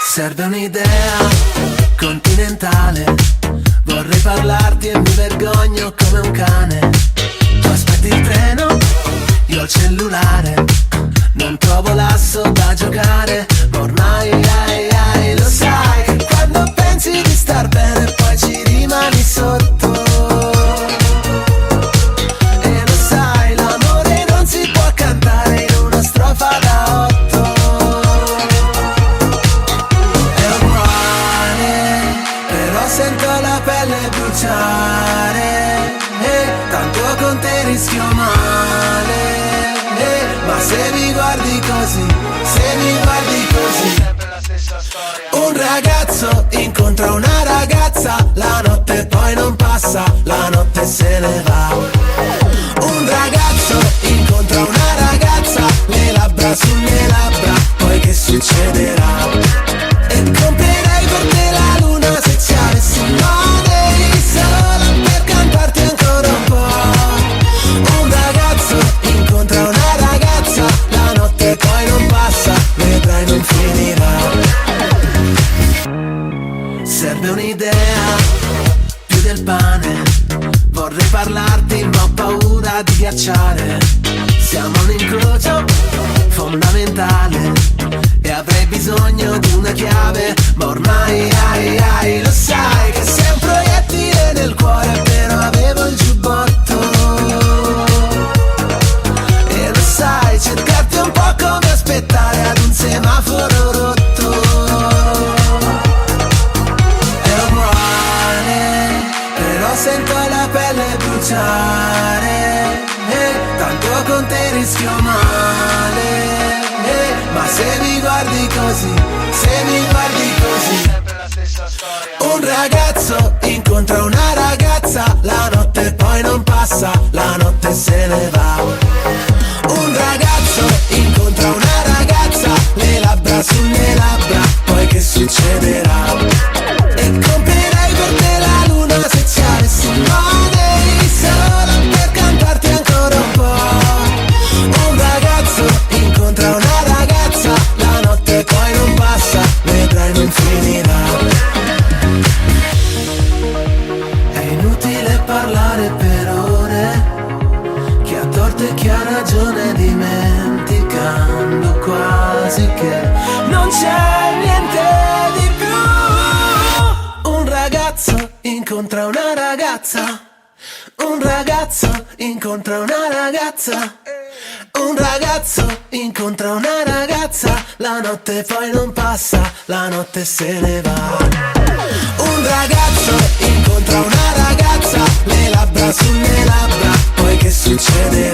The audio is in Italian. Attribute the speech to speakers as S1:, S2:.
S1: Serve un'idea continentale, vorrei parlarti e mi vergogno come un cane. Tu aspetti il treno, io il cellulare, non trovo l'asso da giocare, ma ormai lo sai che quando pensi di star bene poi ci rimani sotto. E lo sai, l'amore non si può cantare in una strofa da 8. È uguale, però sento la pelle bruciare, tanto con te rischio male. Ma se mi guardi così, sempre la stessa storia. Un ragazzo incontra una ragazza, la notte poi non passa, la notte se ne va. Un ragazzo incontra una ragazza, le labbra sulle labbra, poi che succederà? E comprerei per te la luna se ci avessi male, solo per cantarti ancora un po'. Un ragazzo incontra una ragazza, la notte poi non passa, vedrai non finirà. Serve un'idea, più del pane, vorrei parlarti ma ho paura di ghiacciare. Siamo un incrocio fondamentale e avrei bisogno di una chiave, ma ormai lo sai che sei un proiettile nel cuore, però avevo il giubbotto. E lo sai, cercarti è un po' come aspettare ad un semaforo rotto. È uguale, però sento la pelle bruciare, tanto con te rischio male. Ma se mi guardi così, sempre la stessa storia. Un ragazzo incontra una ragazza, la notte poi non passa, la notte se ne va. Un ragazzo incontra una ragazza, le labbra sulle labbra, poi che succederà? E comprerei per te la luna se ci avessi male, solo per cantarti ancora un po'. Un ragazzo incontra una ragazza, la notte poi non passa, vedrai non finirà. È inutile parlare per ore, chi ha torto e chi ha ragione, dimenticando quasi che non c'è niente di più. Un ragazzo incontra una ragazza, un ragazzo incontra una ragazza, un ragazzo incontra una ragazza, la notte poi non passa, la notte se ne va. Un ragazzo incontra una ragazza, le labbra sulle labbra, poi che succederà?